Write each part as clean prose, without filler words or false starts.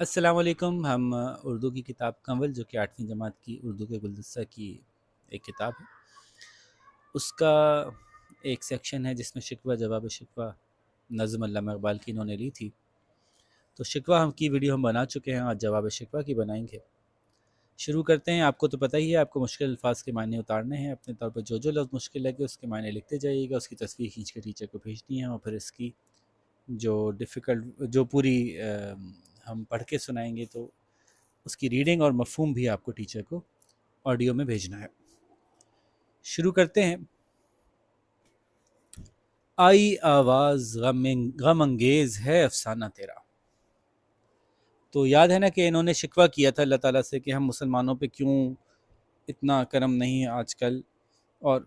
السلام علیکم۔ ہم اردو کی کتاب کنول جو کہ 8ویں جماعت کی اردو کے گلدستہ کی ایک کتاب ہے، اس کا ایک سیکشن ہے جس میں شکوہ جواب شکوہ نظم علامہ اقبال کی انہوں نے لی تھی۔ تو شکوہ کی ویڈیو ہم بنا چکے ہیں، آج جواب شکوہ کی بنائیں گے۔ شروع کرتے ہیں۔ آپ کو تو پتہ ہی ہے، آپ کو مشکل الفاظ کے معنی اتارنے ہیں اپنے طور پر۔ جو لفظ مشکل لگے اس کے معنی لکھتے جائیے گا، اس کی تصویر کھینچ کے ٹیچر کو بھیجنی ہے، اور پھر اس کی جو پوری ہم پڑھ کے سنائیں گے تو اس کی ریڈنگ اور مفہوم بھی آپ کو ٹیچر کو آڈیو میں بھیجنا ہے۔ شروع کرتے ہیں۔ آئی آواز غم انگیز ہے افسانہ تیرا۔ تو یاد ہے نا کہ انہوں نے شکوہ کیا تھا اللہ تعالیٰ سے کہ ہم مسلمانوں پہ کیوں اتنا کرم نہیں ہے آج کل، اور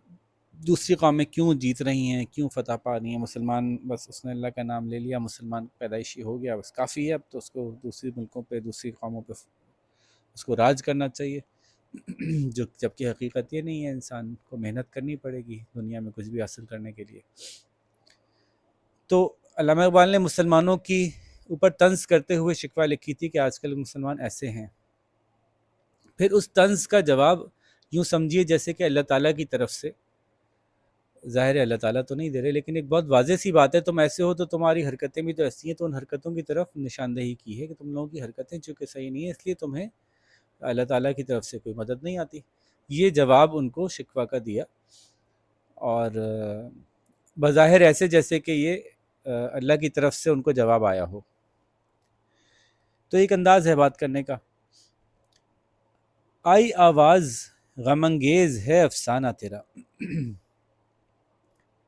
دوسری قومیں کیوں جیت رہی ہیں، کیوں فتح پا رہی ہیں۔ مسلمان بس اس نے اللہ کا نام لے لیا، مسلمان پیدائشی ہو گیا، بس کافی ہے، اب تو اس کو دوسری ملکوں پہ دوسری قوموں پہ اس کو راج کرنا چاہیے۔ جبکہ حقیقت یہ نہیں ہے، انسان کو محنت کرنی پڑے گی دنیا میں کچھ بھی حاصل کرنے کے لیے۔ تو علامہ اقبال نے مسلمانوں کی اوپر طنز کرتے ہوئے شکوہ لکھی تھی کہ آج کل مسلمان ایسے ہیں۔ پھر اس طنز کا جواب یوں سمجھیے جیسے کہ اللہ تعالیٰ کی طرف سے، ظاہر ہے اللہ تعالیٰ تو نہیں دے رہے، لیکن ایک بہت واضح سی بات ہے، تم ایسے ہو تو تمہاری حرکتیں بھی تو ایسی ہیں، تو ان حرکتوں کی طرف نشاندہی کی ہے کہ تم لوگوں کی حرکتیں چونکہ صحیح نہیں ہیں، اس لیے تمہیں اللہ تعالیٰ کی طرف سے کوئی مدد نہیں آتی۔ یہ جواب ان کو شکوہ کا دیا، اور بظاہر ایسے جیسے کہ یہ اللہ کی طرف سے ان کو جواب آیا ہو۔ تو ایک انداز ہے بات کرنے کا۔ آئی آواز غم انگیز ہے افسانہ تیرا،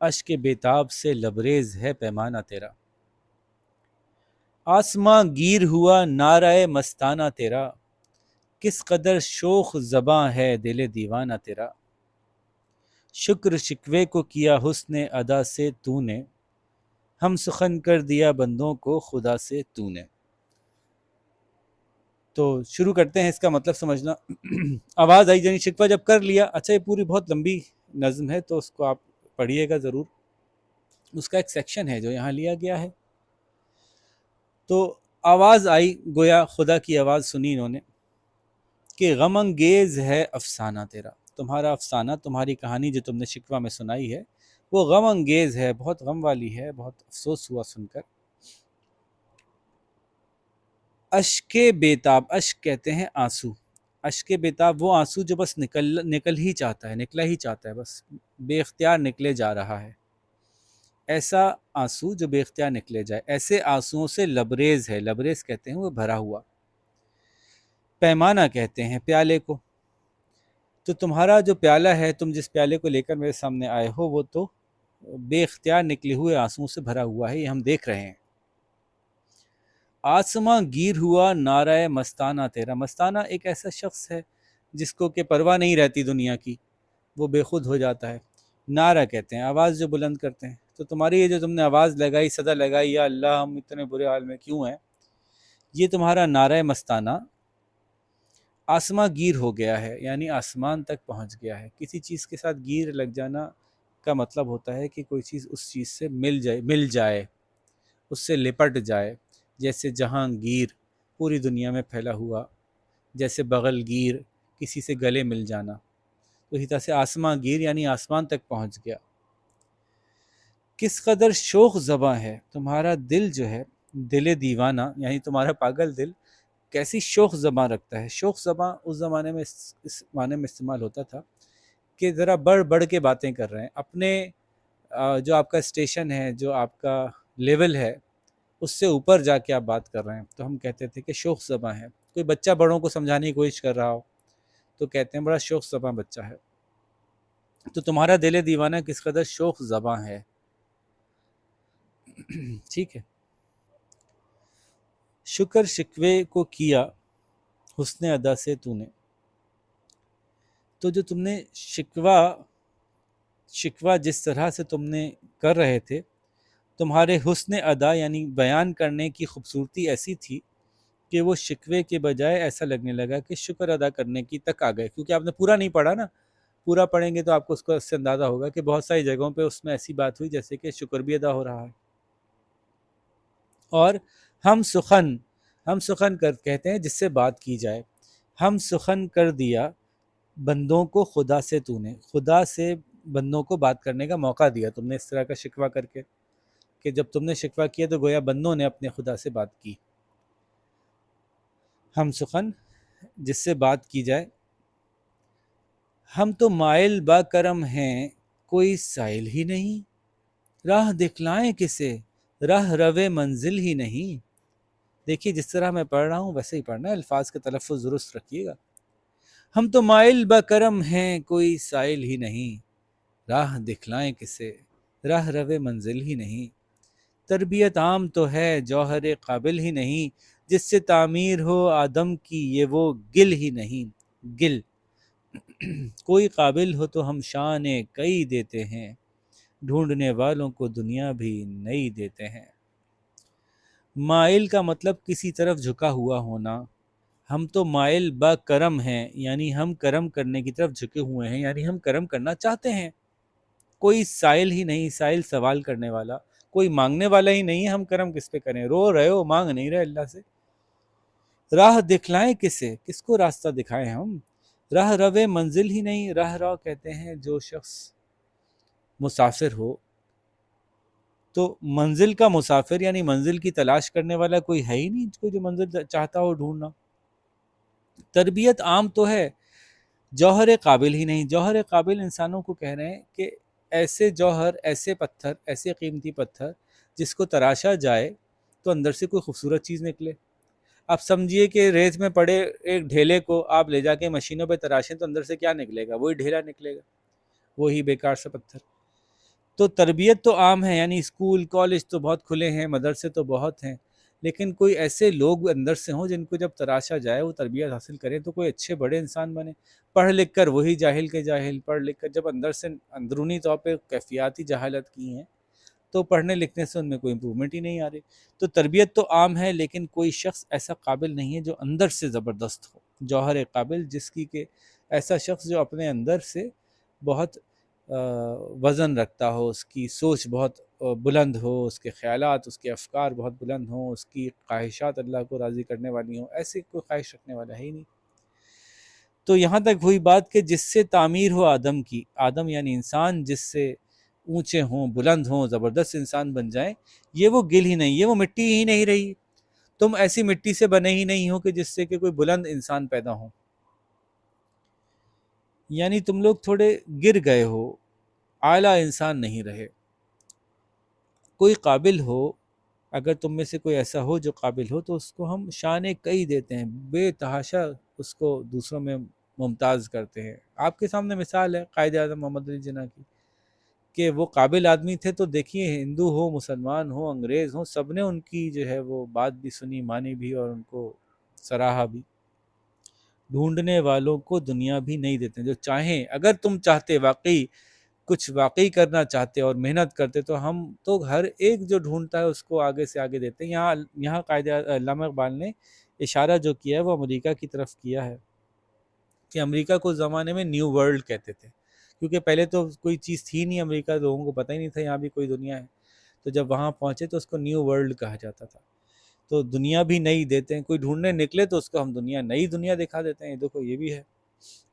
اشک بیتاب سے لبریز ہے پیمانہ تیرا، آسماں گیر ہوا نعرہ مستانہ تیرا، کس قدر شوخ زباں ہے دل دیوانہ تیرا، شکر شکوے کو کیا حسن ادا سے تو نے، ہم سخن کر دیا بندوں کو خدا سے تو نے۔ تو شروع کرتے ہیں اس کا مطلب سمجھنا۔ آواز آئی یعنی شکوہ جب کر لیا۔ اچھا، یہ پوری بہت لمبی نظم ہے تو اس کو آپ پڑھیے گا ضرور، اس کا ایک سیکشن ہے جو یہاں لیا گیا ہے۔ تو آواز آئی، گویا خدا کی آواز سنی انہوں نے کہ غم انگیز ہے افسانہ تیرا، تمہارا افسانہ، تمہاری کہانی جو تم نے شکوہ میں سنائی ہے وہ غم انگیز ہے، بہت غم والی ہے، بہت افسوس ہوا سن کر۔ اشک بیتاب، اشک کہتے ہیں آنسو، اشک بیتاب وہ آنسو جو بس نکل ہی چاہتا ہے، نکلا ہی چاہتا ہے، بس بے اختیار نکلے جا رہا ہے۔ ایسا آنسو جو بے اختیار نکلے جائے، ایسے آنسوؤں سے لبریز ہے، لبریز کہتے ہیں وہ بھرا ہوا، پیمانہ کہتے ہیں پیالے کو۔ تو تمہارا جو پیالہ ہے، تم جس پیالے کو لے کر میرے سامنے آئے ہو، وہ تو بے اختیار نکلے ہوئے آنسوؤں سے بھرا ہوا ہے، یہ ہم دیکھ رہے ہیں۔ آسماں گیر ہوا نعرہ مستانہ تیرا، مستانہ ایک ایسا شخص ہے جس کو کہ پرواہ نہیں رہتی دنیا کی، وہ بے خود ہو جاتا ہے۔ نعرہ کہتے ہیں آواز جو بلند کرتے ہیں، تو تمہاری یہ جو تم نے آواز لگائی، صدا لگائی، یا اللہ ہم اتنے برے حال میں کیوں ہیں، یہ تمہارا نعرہ مستانہ آسماں گیر ہو گیا ہے، یعنی آسمان تک پہنچ گیا ہے۔ کسی چیز کے ساتھ گیر لگ جانا کا مطلب ہوتا ہے کہ کوئی چیز اس چیز سے مل جائے، اس سے لپٹ جائے، جیسے جہاں گیر پوری دنیا میں پھیلا ہوا، جیسے بغل گیر کسی سے گلے مل جانا، تو اسی طرح سے آسماں گیر یعنی آسمان تک پہنچ گیا۔ کس قدر شوخ زباں ہے، تمہارا دل جو ہے، دل دیوانہ یعنی تمہارا پاگل دل کیسی شوخ زباں رکھتا ہے۔ شوخ زباں اس زمانے میں اس معنی میں استعمال ہوتا تھا کہ ذرا بڑھ بڑھ کے باتیں کر رہے ہیں، اپنے جو آپ کا اسٹیشن ہے، جو آپ کا لیول ہے، اس سے اوپر جا کے آپ بات کر رہے ہیں، تو ہم کہتے تھے کہ شوخ زباں ہے۔ کوئی بچہ بڑوں کو سمجھانے کی کوشش کر رہا ہو تو کہتے ہیں بڑا شوخ زباں بچہ ہے۔ تو تمہارا دل دیوانہ کس قدر شوخ زباں ہے۔ ٹھیک ہے۔ شکر شکوے کو کیا حسن ادا سے تو نے، تو جو تم نے شکوہ جس طرح سے تم نے کر رہے تھے، تمہارے حسن ادا یعنی بیان کرنے کی خوبصورتی ایسی تھی کہ وہ شکوے کے بجائے ایسا لگنے لگا کہ شکر ادا کرنے کی تک آ گئے، کیونکہ آپ نے پورا نہیں پڑھا نا، پورا پڑھیں گے تو آپ کو اس سے اندازہ ہوگا کہ بہت ساری جگہوں پہ اس میں ایسی بات ہوئی جیسے کہ شکر بھی ادا ہو رہا ہے۔ اور ہم سخن، ہم سخن کر کہتے ہیں جس سے بات کی جائے، ہم سخن کر دیا بندوں کو خدا سے، تو نے خدا سے بندوں کو بات کرنے کا موقع دیا تم نے اس طرح کا شکوہ کر کے، کہ جب تم نے شکوہ کیا تو گویا بندوں نے اپنے خدا سے بات کی۔ ہم سخن جس سے بات کی جائے، ہم تو مائل با کرم ہیں کوئی سائل ہی نہیں، راہ دکھلائیں کسے راہ روے منزل ہی نہیں۔ دیکھیے جس طرح میں پڑھ رہا ہوں ویسے ہی پڑھنا ہے، الفاظ کا تلفظ درست رکھیے گا۔ ہم تو مائل با کرم ہیں کوئی سائل ہی نہیں، راہ دکھلائیں کسے راہ روے منزل ہی نہیں۔ تربیت عام تو ہے جوہر قابل ہی نہیں، جس سے تعمیر ہو آدم کی یہ وہ گل ہی نہیں۔ گل کوئی قابل ہو تو ہم شان کئی دیتے ہیں، ڈھونڈنے والوں کو دنیا بھی نئی دیتے ہیں۔ مائل کا مطلب کسی طرف جھکا ہوا ہونا، ہم تو مائل با کرم ہیں، یعنی ہم کرم کرنے کی طرف جھکے ہوئے ہیں، یعنی ہم کرم کرنا چاہتے ہیں۔ کوئی سائل ہی نہیں، سائل سوال کرنے والا، کوئی مانگنے والا ہی نہیں ہے، ہم کرم کس پہ کریں؟ رو رہے ہو، مانگ نہیں رہے اللہ سے۔ راہ دکھلائیں کسے، کس کو راستہ دکھائیں ہم؟ راہ روے منزل ہی نہیں، راہ رو کہتے ہیں جو شخص مسافر ہو، تو منزل کا مسافر یعنی منزل کی تلاش کرنے والا کوئی ہے ہی نہیں کوئی جو منزل چاہتا ہو ڈھونڈنا۔ تربیت عام تو ہے جوہر قابل ہی نہیں، جوہر قابل انسانوں کو کہہ رہے ہیں کہ ایسے جوہر، ایسے پتھر، ایسے قیمتی پتھر جس کو تراشا جائے تو اندر سے کوئی خوبصورت چیز نکلے۔ آپ سمجھیے کہ ریت میں پڑے ایک ڈھیلے کو آپ لے جا کے مشینوں پہ تراشیں تو اندر سے کیا نکلے گا؟ وہی ڈھیلا نکلے گا، وہی بیکار سا پتھر۔ تو تربیت تو عام ہے، یعنی اسکول کالج تو بہت کھلے ہیں، مدرسے تو بہت ہیں، لیکن کوئی ایسے لوگ اندر سے ہوں جن کو جب تراشا جائے وہ تربیت حاصل کریں تو کوئی اچھے بڑے انسان بنے۔ پڑھ لکھ کر وہی جاہل کے جاہل، پڑھ لکھ کر جب اندر سے اندرونی طور پہ کیفیاتی جہالت کی ہیں تو پڑھنے لکھنے سے ان میں کوئی امپرومنٹ ہی نہیں آ رہی۔ تو تربیت تو عام ہے لیکن کوئی شخص ایسا قابل نہیں ہے جو اندر سے زبردست ہو، جوہر قابل جس کی کہ ایسا شخص جو اپنے اندر سے بہت وزن رکھتا ہو، اس کی سوچ بہت بلند ہو، اس کے خیالات، اس کے افکار بہت بلند ہوں، اس کی خواہشات اللہ کو راضی کرنے والی ہوں، ایسے کوئی خواہش رکھنے والا ہے ہی نہیں۔ تو یہاں تک ہوئی بات کہ جس سے تعمیر ہو آدم کی، آدم یعنی انسان جس سے اونچے ہوں، بلند ہوں، زبردست انسان بن جائیں، یہ وہ گل ہی نہیں، یہ وہ مٹی ہی نہیں رہی۔ تم ایسی مٹی سے بنے ہی نہیں ہو کہ جس سے کہ کوئی بلند انسان پیدا ہو، یعنی تم لوگ تھوڑے گر گئے ہو، اعلیٰ انسان نہیں رہے۔ کوئی قابل ہو، اگر تم میں سے کوئی ایسا ہو جو قابل ہو تو اس کو ہم شان کئی دیتے ہیں، بے تحاشا اس کو دوسروں میں ممتاز کرتے ہیں۔ آپ کے سامنے مثال ہے قائد اعظم محمد علی جناح کی، کہ وہ قابل آدمی تھے تو دیکھیے ہندو ہو، مسلمان ہو، انگریز ہو، سب نے ان کی جو ہے وہ بات بھی سنی، مانی بھی اور ان کو سراہا بھی۔ ڈھونڈنے والوں کو دنیا بھی نہیں دیتے، جو چاہیں، اگر تم چاہتے واقعی کچھ واقعی کرنا چاہتے اور محنت کرتے تو ہم تو ہر ایک جو ڈھونڈتا ہے اس کو آگے سے آگے دیتے ہیں۔ یہاں قائد علامہ اقبال نے اشارہ جو کیا ہے وہ امریکہ کی طرف کیا ہے، کہ امریکہ کو زمانے میں نیو ورلڈ کہتے تھے، کیونکہ پہلے تو کوئی چیز تھی نہیں امریکہ، لوگوں کو پتہ ہی نہیں تھا یہاں بھی کوئی دنیا ہے، تو جب وہاں پہنچے تو اس کو نیو ورلڈ کہا جاتا تھا۔ تو دنیا بھی نئی دیتے ہیں، کوئی ڈھونڈنے نکلے تو اس کو ہم دنیا نئی دنیا دکھا دیتے ہیں، دیکھو یہ بھی ہے۔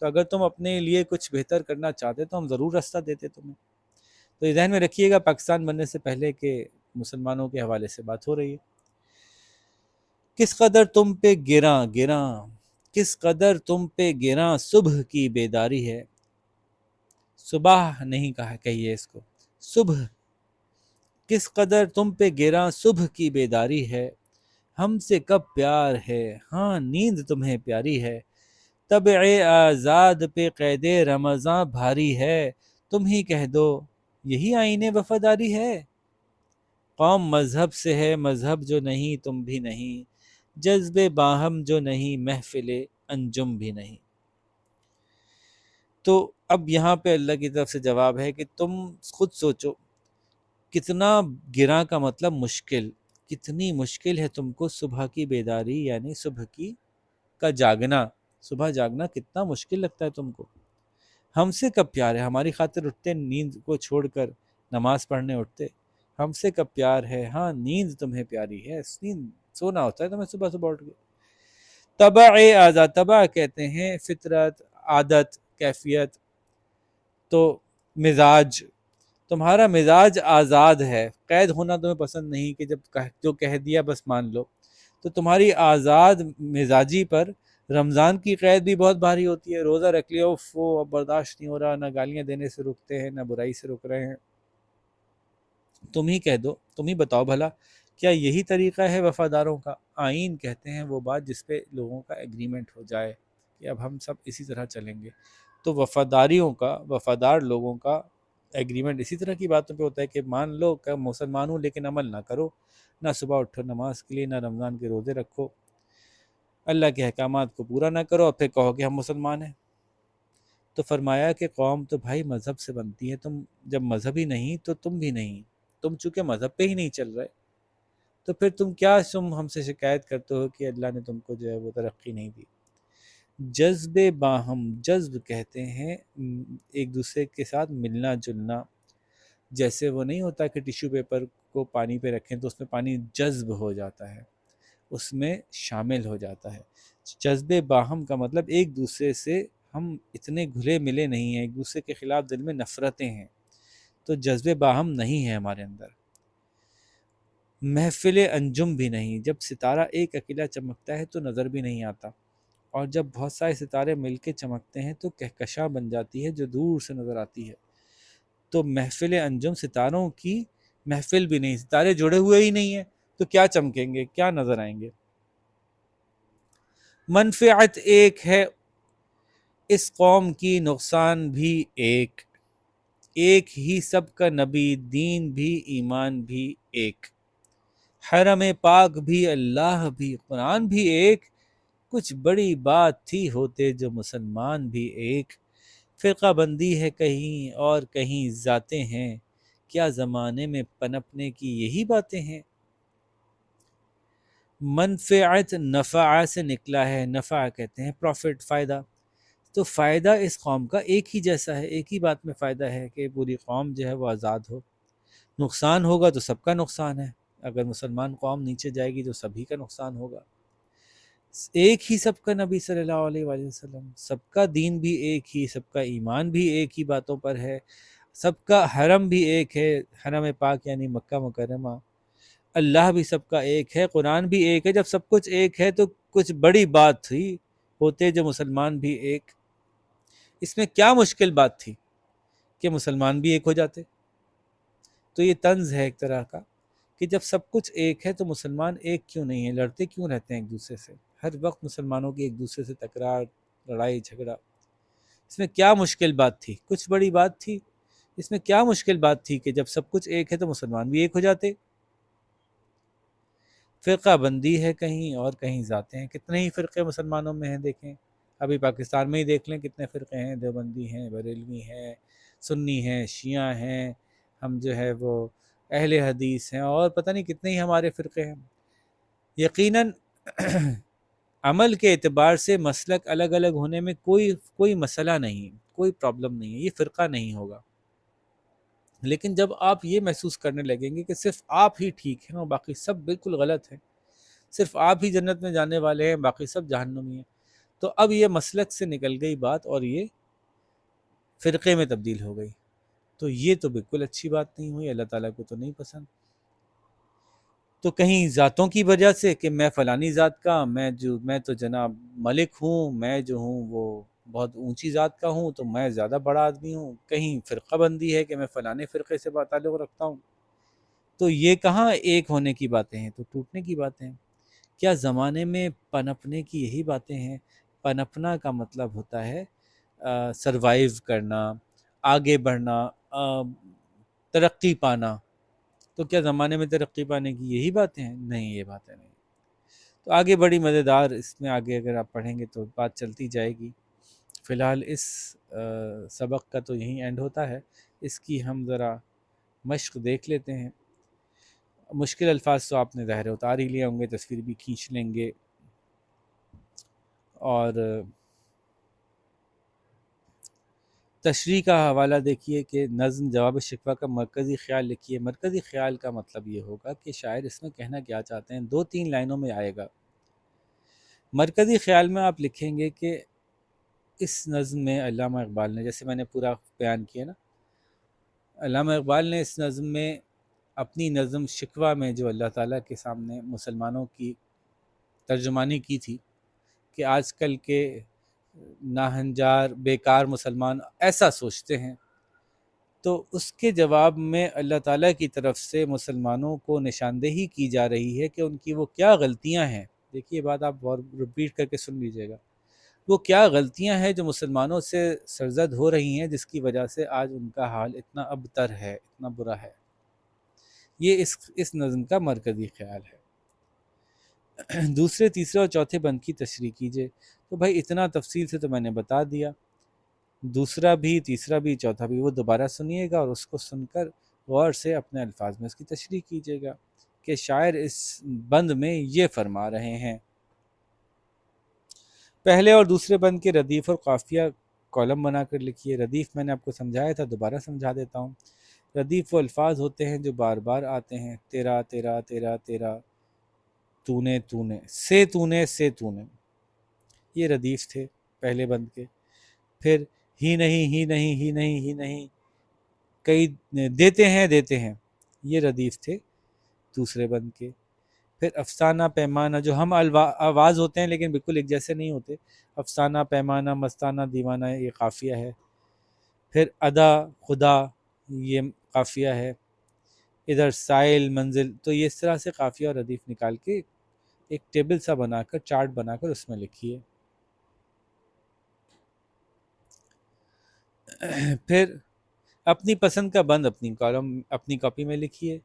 تو اگر تم اپنے لیے کچھ بہتر کرنا چاہتے تو ہم ضرور راستہ دیتے تمہیں۔ تو یہ ذہن میں رکھیے گا، پاکستان بننے سے پہلے کہ مسلمانوں کے حوالے سے بات ہو رہی ہے۔ کس قدر تم پہ گراں گراں، کس قدر تم پہ گراں صبح کی بیداری ہے، صبح نہیں کہا کہیے اس کو، صبح، کس قدر تم پہ گراں صبح کی بیداری ہے، ہم سے کب پیار ہے، ہاں نیند تمہیں پیاری ہے، طبع آزاد پہ قید رمضاں بھاری ہے، تم ہی کہہ دو یہی آئین وفاداری ہے، قوم مذہب سے ہے مذہب جو نہیں تم بھی نہیں، جذب باہم جو نہیں محفل انجم بھی نہیں۔ تو اب یہاں پہ اللہ کی طرف سے جواب ہے کہ تم خود سوچو، کتنا گراں کا مطلب مشکل، کتنی مشکل ہے تم کو صبح کی بیداری، یعنی صبح کا جاگنا، صبح جاگنا کتنا مشکل لگتا ہے تم کو۔ ہم سے کب پیار ہے، ہماری خاطر اٹھتے نیند کو چھوڑ کر نماز پڑھنے اٹھتے، ہم سے کب پیار ہے، ہاں نیند تمہیں پیاری ہے، نیند سونا ہوتا ہے تو میں صبح صبح اٹھ کے طبع آزاد، طبع کہتے ہیں فطرت، عادت، کیفیت، تو مزاج، تمہارا مزاج آزاد ہے، قید ہونا تمہیں پسند نہیں کہ جب جو کہہ دیا بس مان لو، تو تمہاری آزاد مزاجی پر رمضان کی قید بھی بہت بھاری ہوتی ہے، روزہ رکھ لیا وہ اب برداشت نہیں ہو رہا، نہ گالیاں دینے سے رکتے ہیں نہ برائی سے رک رہے ہیں، تم ہی کہہ دو، تم ہی بتاؤ بھلا کیا یہی طریقہ ہے وفاداروں کا؟ آئین کہتے ہیں وہ بات جس پہ لوگوں کا ایگریمنٹ ہو جائے کہ اب ہم سب اسی طرح چلیں گے، تو وفاداریوں کا، وفادار لوگوں کا ایگریمنٹ اسی طرح کی باتوں پہ ہوتا ہے کہ مان لو کہ مسلمان ہوں لیکن عمل نہ کرو، نہ صبح اٹھو نماز کے لیے، نہ رمضان کے روزے رکھو، اللہ کے احکامات کو پورا نہ کرو اور پھر کہو کہ ہم مسلمان ہیں۔ تو فرمایا کہ قوم تو بھائی مذہب سے بنتی ہے، تم جب مذہب ہی نہیں تو تم بھی نہیں، تم چونکہ مذہب پہ ہی نہیں چل رہے تو پھر تم ہم سے شکایت کرتے ہو کہ اللہ نے تم کو جو ہے وہ ترقی نہیں دی۔ جذب باہم، جذب کہتے ہیں ایک دوسرے کے ساتھ ملنا جلنا، جیسے وہ نہیں ہوتا کہ ٹیشو پیپر کو پانی پہ رکھیں تو اس میں پانی جذب ہو جاتا ہے، اس میں شامل ہو جاتا ہے۔ جذب باہم کا مطلب ایک دوسرے سے ہم اتنے گھلے ملے نہیں ہیں، ایک دوسرے کے خلاف دل میں نفرتیں ہیں، تو جذب باہم نہیں ہے ہمارے اندر۔ محفل انجم بھی نہیں، جب ستارہ ایک اکیلا چمکتا ہے تو نظر بھی نہیں آتا، اور جب بہت سارے ستارے مل کے چمکتے ہیں تو کہکشاں بن جاتی ہے جو دور سے نظر آتی ہے۔ تو محفل انجم، ستاروں کی محفل بھی نہیں، ستارے جڑے ہوئے ہی نہیں ہیں تو کیا چمکیں گے، کیا نظر آئیں گے۔ منفعت ایک ہے اس قوم کی، نقصان بھی ایک، ایک ہی سب کا نبی، دین بھی ایمان بھی ایک، حرم پاک بھی اللہ بھی قرآن بھی ایک، کچھ بڑی بات تھی ہوتے جو مسلمان بھی ایک، فرقہ بندی ہے کہیں اور کہیں ذاتیں ہیں، کیا زمانے میں پنپنے کی یہی باتیں ہیں۔ منفعت نفع سے نکلا ہے، نفع کہتے ہیں پروفٹ، فائدہ، تو فائدہ اس قوم کا ایک ہی جیسا ہے، ایک ہی بات میں فائدہ ہے کہ پوری قوم جو ہے وہ آزاد ہو، نقصان ہوگا تو سب کا نقصان ہے، اگر مسلمان قوم نیچے جائے گی تو سبھی کا نقصان ہوگا۔ ایک ہی سب کا نبی صلی اللہ علیہ وآلہ وسلم، سب کا دین بھی ایک ہی، سب کا ایمان بھی ایک ہی باتوں پر ہے، سب کا حرم بھی ایک ہے، حرم پاک یعنی مکہ مکرمہ، اللہ بھی سب کا ایک ہے، قرآن بھی ایک ہے۔ جب سب کچھ ایک ہے تو کچھ بڑی بات تھی ہوتے جو مسلمان بھی ایک، اس میں کیا مشکل بات تھی کہ مسلمان بھی ایک ہو جاتے؟ تو یہ طنز ہے ایک طرح کا کہ جب سب کچھ ایک ہے تو مسلمان ایک کیوں نہیں ہے، لڑتے کیوں رہتے ہیں ایک دوسرے سے، ہر وقت مسلمانوں کی ایک دوسرے سے تکرار، لڑائی جھگڑا، اس میں کیا مشکل بات تھی؟ کچھ بڑی بات تھی؟ اس میں کیا مشکل بات تھی کہ جب سب کچھ ایک ہے تو مسلمان بھی ایک ہو جاتے؟ فرقہ بندی ہے کہیں اور کہیں ذاتیں ہیں، کتنے ہی فرقے مسلمانوں میں ہیں، دیکھیں ابھی پاکستان میں ہی دیکھ لیں کتنے فرقے ہیں، دیوبندی ہیں، بریلوی ہیں، سنی ہیں، شیعہ ہیں، ہم جو ہے وہ اہل حدیث ہیں، اور پتہ نہیں کتنے ہی ہمارے فرقے ہیں۔ یقیناً عمل کے اعتبار سے مسلک الگ الگ ہونے میں کوئی مسئلہ نہیں، کوئی پرابلم نہیں ہے، یہ فرقہ نہیں ہوگا، لیکن جب آپ یہ محسوس کرنے لگیں گے کہ صرف آپ ہی ٹھیک ہیں اور باقی سب بالکل غلط ہیں، صرف آپ ہی جنت میں جانے والے ہیں باقی سب جہنمی ہیں، تو اب یہ مسلک سے نکل گئی بات اور یہ فرقے میں تبدیل ہو گئی، تو یہ تو بالکل اچھی بات نہیں ہوئی، اللہ تعالیٰ کو تو نہیں پسند۔ تو کہیں ذاتوں کی وجہ سے کہ میں فلانی ذات کا، میں تو جناب ملک ہوں، میں جو ہوں وہ بہت اونچی ذات کا ہوں تو میں زیادہ بڑا آدمی ہوں، کہیں فرقہ بندی ہے کہ میں فلانے فرقے سے تعلق رکھتا ہوں، تو یہ کہاں ایک ہونے کی باتیں ہیں، تو ٹوٹنے کی باتیں ہیں۔ کیا زمانے میں پنپنے کی یہی باتیں ہیں؟ پنپنا کا مطلب ہوتا ہے سروائیو کرنا، آگے بڑھنا، ترقی پانا، تو کیا زمانے میں ترقی پانے کی یہی باتیں ہیں؟ نہیں، یہ باتیں نہیں۔ تو آگے بڑی مزیدار اس میں آگے اگر آپ پڑھیں گے تو بات چلتی جائے گی، فی الحال اس سبق کا تو یہیں اینڈ ہوتا ہے، اس کی ہم ذرا مشق دیکھ لیتے ہیں۔ مشکل الفاظ تو آپ نے ظاہر اتار ہی لیے ہوں گے، تصویر بھی کھینچ لیں گے، اور تشریح کا حوالہ دیکھیے کہ نظم جواب شکوہ کا مرکزی خیال لکھیے۔ مرکزی خیال کا مطلب یہ ہوگا کہ شاعر اس میں کہنا کیا چاہتے ہیں، 2-3 لائنوں میں آئے گا۔ مرکزی خیال میں آپ لکھیں گے کہ اس نظم میں علامہ اقبال نے، جیسے میں نے پورا بیان کیا نا، علامہ اقبال نے اس نظم میں اپنی نظم شکوہ میں جو اللہ تعالیٰ کے سامنے مسلمانوں کی ترجمانی کی تھی کہ آج کل کے ناہنجار بیکار مسلمان ایسا سوچتے ہیں، تو اس کے جواب میں اللہ تعالیٰ کی طرف سے مسلمانوں کو نشاندہی کی جا رہی ہے کہ ان کی وہ کیا غلطیاں ہیں۔ دیکھیے بات آپ اور رپیٹ کر کے سن لیجیے گا، وہ کیا غلطیاں ہیں جو مسلمانوں سے سرزد ہو رہی ہیں، جس کی وجہ سے آج ان کا حال اتنا ابتر ہے، اتنا برا ہے۔ یہ اس نظم کا مرکزی خیال ہے۔ دوسرے، تیسرے اور چوتھے بند کی تشریح کیجیے۔ تو بھائی اتنا تفصیل سے تو میں نے بتا دیا، دوسرا بھی، تیسرا بھی، چوتھا بھی وہ دوبارہ سنیے گا اور اس کو سن کر غور سے اپنے الفاظ میں اس کی تشریح کیجیے گا کہ شاعر اس بند میں یہ فرما رہے ہیں۔ پہلے اور دوسرے بند کے ردیف اور قافیہ کالم بنا کر لکھیے۔ ردیف میں نے آپ کو سمجھایا تھا، دوبارہ سمجھا دیتا ہوں۔ ردیف وہ الفاظ ہوتے ہیں جو بار بار آتے ہیں، تیرا تیرا تیرا تیرا، تو نے سے تو نے، یہ ردیف تھے پہلے بند کے۔ پھر ہی نہیں ہی نہیں ہی نہیں ہی نہیں، کئی دیتے ہیں، یہ ردیف تھے دوسرے بند کے۔ پھر افسانہ پیمانہ، جو ہم آواز ہوتے ہیں لیکن بالکل ایک جیسے نہیں ہوتے، افسانہ پیمانہ مستانہ دیوانہ، یہ قافیہ ہے۔ پھر ادا خدا، یہ قافیہ ہے۔ ادھر سائل منزل، تو یہ اس طرح سے قافیہ اور ردیف نکال کے ایک ٹیبل سا بنا کر، چارٹ بنا کر اس میں لکھیے۔ پھر اپنی پسند کا بند اپنی کالم، اپنی کاپی میں لکھیے۔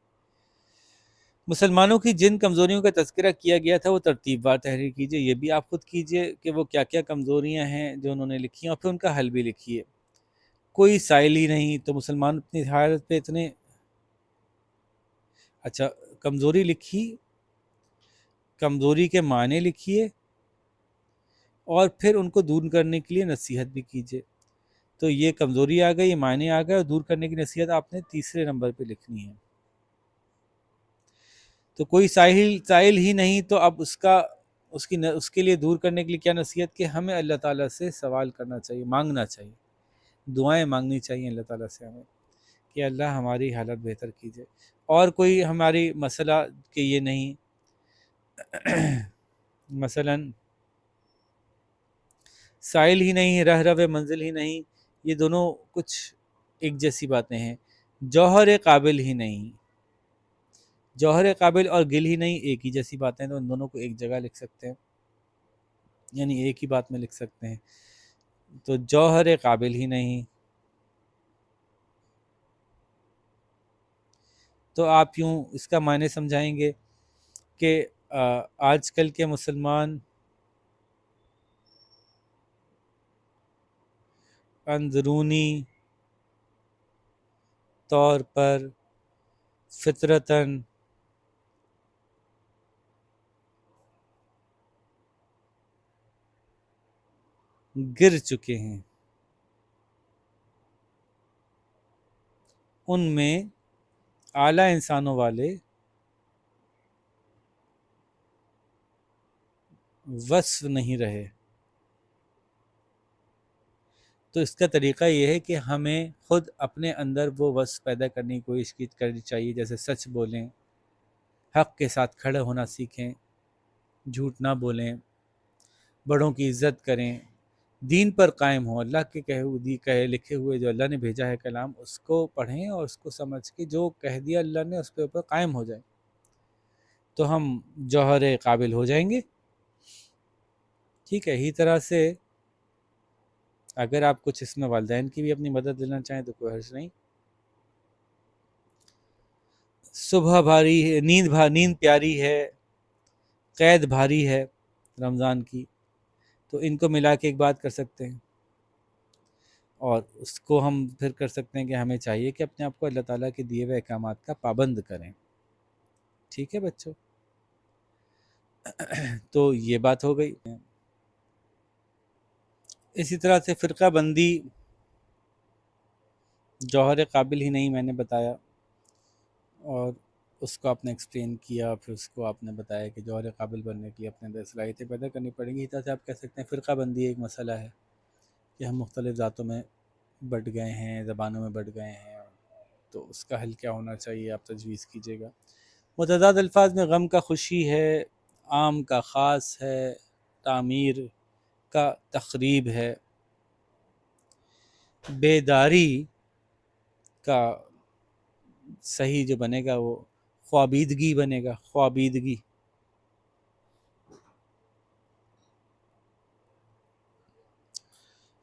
مسلمانوں کی جن کمزوریوں کا تذکرہ کیا گیا تھا وہ ترتیب وار تحریر کیجیے۔ یہ بھی آپ خود کیجیے کہ وہ کیا کیا کمزوریاں ہیں جو انہوں نے لکھی ہیں، اور پھر ان کا حل بھی لکھیے۔ کوئی سائل ہی نہیں، تو مسلمان اپنی حالت پہ اتنے اچھا، کمزوری لکھی، کمزوری کے معنی لکھیے، اور پھر ان کو دور کرنے کے لیے نصیحت بھی کیجیے۔ تو یہ کمزوری آ گئی، یہ معنی آ گئے، اور دور کرنے کی نصیحت آپ نے تیسرے نمبر پہ لکھنی ہے۔ تو کوئی سائل ہی نہیں، تو اب اس کے لیے دور کرنے کے لیے کیا نصیحت کہ ہمیں اللہ تعالیٰ سے سوال کرنا چاہیے، مانگنا چاہیے، دعائیں مانگنی چاہیے اللہ تعالیٰ سے ہمیں کہ اللہ ہماری حالت بہتر کیجیے۔ اور کوئی ہماری مسئلہ کہ یہ نہیں، مثلا سائل ہی نہیں، رہ منزل ہی نہیں، یہ دونوں کچھ ایک جیسی باتیں ہیں۔ جوہر قابل ہی نہیں، جوہر قابل اور گل ہی نہیں ایک ہی جیسی باتیں ہیں، تو ان دونوں کو ایک جگہ لکھ سکتے ہیں، یعنی ایک ہی بات میں لکھ سکتے ہیں۔ تو جوہر قابل ہی نہیں، تو آپ یوں اس کا معنی سمجھائیں گے کہ آج کل کے مسلمان اندرونی طور پر فطرتاً گر چکے ہیں، ان میں اعلیٰ انسانوں والے وصف نہیں رہے۔ تو اس کا طریقہ یہ ہے کہ ہمیں خود اپنے اندر وہ وصف پیدا کرنے کی کوشش کرنی چاہیے، جیسے سچ بولیں، حق کے ساتھ کھڑے ہونا سیکھیں، جھوٹ نہ بولیں، بڑوں کی عزت کریں، دین پر قائم ہوں، اللہ کے کہے لکھے ہوئے جو اللہ نے بھیجا ہے کلام، اس کو پڑھیں اور اس کو سمجھ کے جو کہہ دیا اللہ نے اس کے اوپر قائم ہو جائیں، تو ہم جوہر قابل ہو جائیں گے۔ ٹھیک ہے، اسی طرح سے اگر آپ کچھ اس میں والدین کی بھی اپنی مدد لینا چاہیں تو کوئی حرج نہیں۔ صبح بھاری ہے، نیند پیاری ہے، قید بھاری ہے رمضان کی، تو ان کو ملا کے ایک بات کر سکتے ہیں، اور اس کو ہم پھر کر سکتے ہیں کہ ہمیں چاہیے کہ اپنے آپ کو اللہ تعالیٰ کے دیے ہوئے احکامات کا پابند کریں۔ ٹھیک ہے بچوں، تو یہ بات ہو گئی۔ اسی طرح سے فرقہ بندی جوہر قابل ہی نہیں میں نے بتایا، اور اس کو آپ نے ایکسپلین کیا، پھر اس کو آپ نے بتایا کہ جوہر قابل بننے کے لیے اپنے اندر صلاحیتیں پیدا کرنی پڑیں گی۔ اس طرح سے آپ کہہ سکتے ہیں فرقہ بندی ایک مسئلہ ہے کہ ہم مختلف ذاتوں میں بٹ گئے ہیں، زبانوں میں بٹ گئے ہیں، تو اس کا حل کیا ہونا چاہیے آپ تجویز کیجیے گا۔ متضاد الفاظ میں غم کا خوشی ہے، عام کا خاص ہے، تعمیر کا تخریب ہے، بیداری کا صحیح جو بنے گا وہ خوابیدگی بنے گا، خوابیدگی۔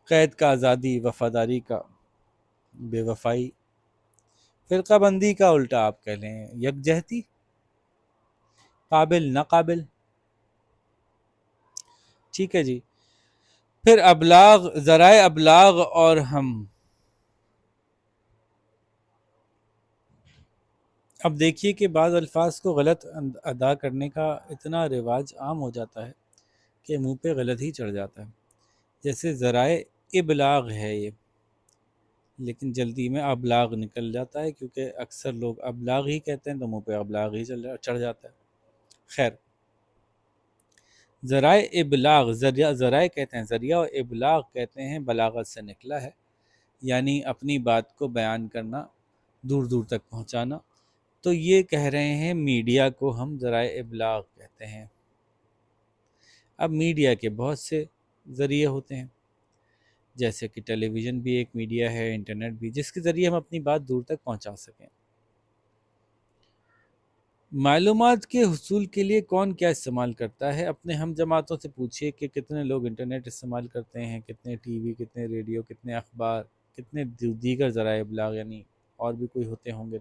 قید کا آزادی، وفاداری کا بے وفائی، فرقہ بندی کا الٹا آپ کہہ لیں یکجہتی، قابل ناقابل۔ ٹھیک ہے جی۔ پھر ابلاغ، ذرائع ابلاغ اور ہم، اب دیکھیے کہ بعض الفاظ کو غلط ادا کرنے کا اتنا رواج عام ہو جاتا ہے کہ منہ پہ غلط ہی چڑھ جاتا ہے۔ جیسے ذرائع ابلاغ ہے یہ، لیکن جلدی میں ابلاغ نکل جاتا ہے، کیونکہ اکثر لوگ ابلاغ ہی کہتے ہیں تو منہ پہ ابلاغ ہی چڑھ جاتا ہے۔ خیر، ذرائع ابلاغ، ذرائع کہتے ہیں ذریعہ، اور ابلاغ کہتے ہیں بلاغت سے نکلا ہے، یعنی اپنی بات کو بیان کرنا، دور دور تک پہنچانا۔ تو یہ کہہ رہے ہیں میڈیا کو ہم ذرائع ابلاغ کہتے ہیں۔ اب میڈیا کے بہت سے ذریعے ہوتے ہیں، جیسے کہ ٹیلی ویژن بھی ایک میڈیا ہے، انٹرنیٹ بھی، جس کے ذریعے ہم اپنی بات دور تک پہنچا سکیں۔ معلومات کے حصول کے لیے کون کیا استعمال کرتا ہے؟ اپنے ہم جماعتوں سے پوچھئے کہ کتنے لوگ انٹرنیٹ استعمال کرتے ہیں، کتنے ٹی وی، کتنے ریڈیو، کتنے اخبار، کتنے دیگر ذرائع ابلاغ، یعنی اور بھی کوئی ہوتے ہوں گے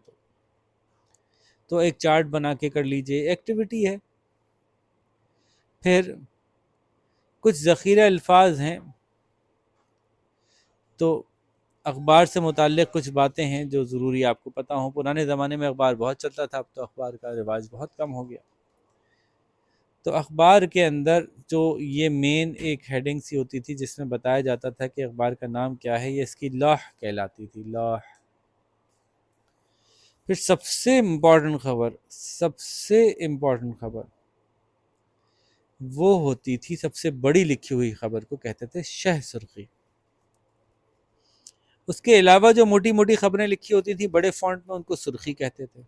تو ایک چارٹ بنا کے کر لیجئے، ایکٹیویٹی ہے۔ پھر کچھ ذخیرہ الفاظ ہیں، تو اخبار سے متعلق کچھ باتیں ہیں جو ضروری آپ کو پتہ ہوں۔ پرانے زمانے میں اخبار بہت چلتا تھا، اب تو اخبار کا رواج بہت کم ہو گیا۔ تو اخبار کے اندر جو یہ مین ایک ہیڈنگ سی ہوتی تھی جس میں بتایا جاتا تھا کہ اخبار کا نام کیا ہے، یہ اس کی لوح کہلاتی تھی، لوح۔ پھر سب سے امپورٹنٹ خبر، سب سے امپورٹنٹ خبر وہ ہوتی تھی، سب سے بڑی لکھی ہوئی خبر کو کہتے تھے شہ سرخی۔ اس کے علاوہ جو موٹی موٹی خبریں لکھی ہوتی تھیں بڑے فونٹ میں، ان کو سرخی کہتے تھے۔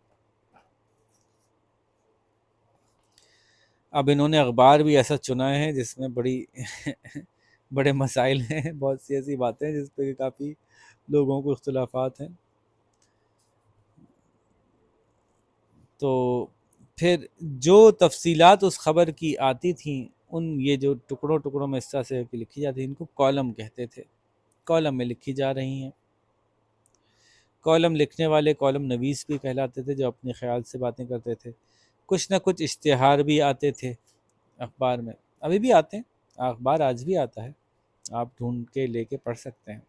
اب انہوں نے اخبار بھی ایسا چنا ہے جس میں بڑے مسائل ہیں، بہت سی ایسی باتیں ہیں جس پہ کافی لوگوں کو اختلافات ہیں۔ تو پھر جو تفصیلات اس خبر کی آتی تھیں، یہ جو ٹکڑوں ٹکڑوں میں اس طرح سے لکھی جاتی ہیں، ان کو کالم کہتے تھے، کالم میں لکھی جا رہی ہیں۔ کالم لکھنے والے کالم نویس بھی کہلاتے تھے، جو اپنے خیال سے باتیں کرتے تھے۔ کچھ نہ کچھ اشتہار بھی آتے تھے اخبار میں، ابھی بھی آتے ہیں، اخبار آج بھی آتا ہے، آپ ڈھونڈ کے لے کے پڑھ سکتے ہیں۔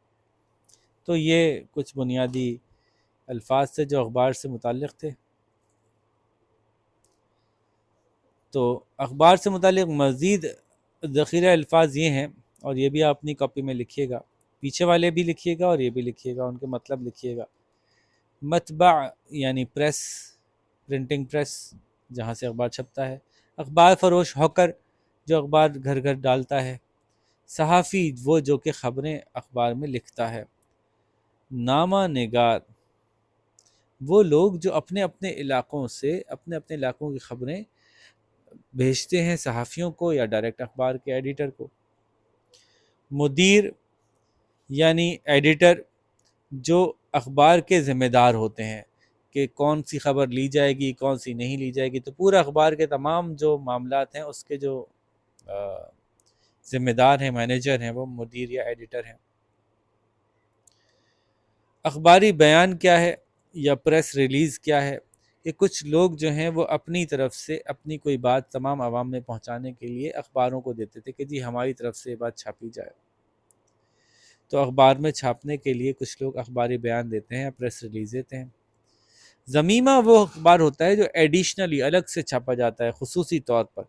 تو یہ کچھ بنیادی الفاظ تھے جو اخبار سے متعلق تھے۔ تو اخبار سے متعلق مزید ذخیرہ الفاظ یہ ہیں، اور یہ بھی آپ اپنی کاپی میں لکھیے گا، پیچھے والے بھی لکھیے گا اور یہ بھی لکھیے گا، ان کے مطلب لکھیے گا۔ مطبع یعنی پریس، پرنٹنگ پریس جہاں سے اخبار چھپتا ہے۔ اخبار فروش، ہاکر جو اخبار گھر گھر ڈالتا ہے۔ صحافی وہ جو کہ خبریں اخبار میں لکھتا ہے۔ نامہ نگار وہ لوگ جو اپنے اپنے علاقوں سے اپنے اپنے علاقوں کی خبریں بھیجتے ہیں صحافیوں کو یا ڈائریکٹ اخبار کے ایڈیٹر کو۔ مدیر یعنی ایڈیٹر جو اخبار کے ذمہ دار ہوتے ہیں کہ کون سی خبر لی جائے گی، کون سی نہیں لی جائے گی، تو پورا اخبار کے تمام جو معاملات ہیں اس کے جو ذمہ دار ہیں، مینیجر ہیں، وہ مدیر یا ایڈیٹر ہیں۔ اخباری بیان کیا ہے یا پریس ریلیز کیا ہے؟ کہ کچھ لوگ جو ہیں وہ اپنی طرف سے اپنی کوئی بات تمام عوام میں پہنچانے کے لیے اخباروں کو دیتے تھے کہ جی ہماری طرف سے یہ بات چھاپی جائے۔ تو اخبار میں چھاپنے کے لیے کچھ لوگ اخباری بیان دیتے ہیں، پریس ریلیز دیتے ہیں۔ ضمیمہ وہ اخبار ہوتا ہے جو ایڈیشنلی الگ سے چھاپا جاتا ہے، خصوصی طور پر،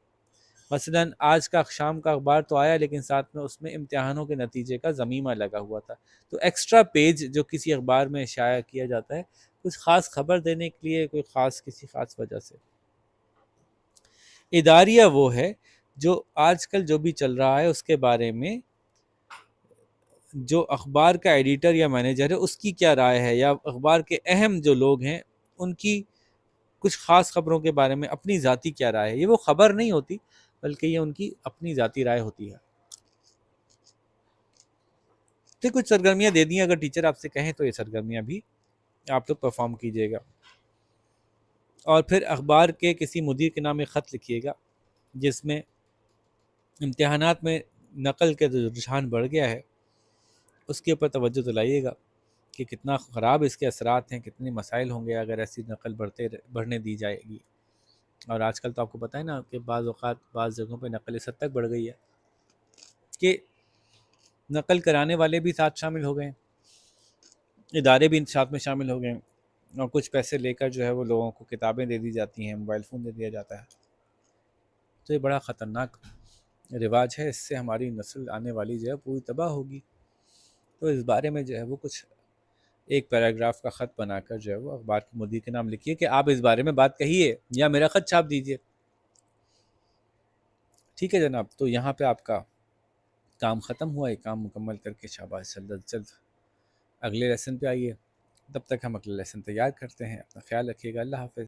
مثلاً آج کا شام کا اخبار تو آیا لیکن ساتھ میں اس میں امتحانوں کے نتیجے کا ضمیمہ لگا ہوا تھا، تو ایکسٹرا پیج جو کسی اخبار میں شائع کیا جاتا ہے کچھ خاص خبر دینے کے لیے، کوئی خاص کسی خاص وجہ سے۔ اداریہ وہ ہے جو آج کل جو بھی چل رہا ہے اس کے بارے میں جو اخبار کا ایڈیٹر یا مینیجر ہے اس کی کیا رائے ہے، یا اخبار کے اہم جو لوگ ہیں ان کی کچھ خاص خبروں کے بارے میں اپنی ذاتی کیا رائے ہے۔ یہ وہ خبر نہیں ہوتی بلکہ یہ ان کی اپنی ذاتی رائے ہوتی ہے۔ تو کچھ سرگرمیاں دے دیں، اگر ٹیچر آپ سے کہیں تو یہ سرگرمیاں بھی آپ لوگ پرفارم کیجیے گا، اور پھر اخبار کے کسی مدیر کے نام ایک خط لکھیے گا جس میں امتحانات میں نقل کے جو رجحان بڑھ گیا ہے اس کے اوپر توجہ دلائیے گا کہ کتنا خراب اس کے اثرات ہیں، کتنے مسائل ہوں گے اگر ایسی نقل بڑھنے دی جائے گی۔ اور آج کل تو آپ کو پتہ ہے نا کہ بعض اوقات بعض جگہوں پہ نقل اس حد تک بڑھ گئی ہے کہ نقل کرانے والے بھی ساتھ شامل ہو گئے ہیں، ادارے بھی ساتھ میں شامل ہو گئے ہیں، اور کچھ پیسے لے کر جو ہے وہ لوگوں کو کتابیں دے دی جاتی ہیں، موبائل فون دے دیا جاتا ہے۔ تو یہ بڑا خطرناک رواج ہے، اس سے ہماری نسل آنے والی جو ہے پوری تباہ ہوگی۔ تو اس بارے میں جو ہے وہ کچھ ایک پیراگراف کا خط بنا کر جو ہے وہ اخبار کے مدیر کے نام لکھیے کہ آپ اس بارے میں بات کہیے یا میرا خط چھاپ دیجیے۔ ٹھیک ہے جناب، تو یہاں پہ آپ کا کام ختم ہوا، یہ کام مکمل کر کے شاباش، جلد از جلد اگلے لیسن پہ آئیے، تب تک ہم اگلے لیسن تیار کرتے ہیں۔ اپنا خیال رکھیے گا، اللہ حافظ۔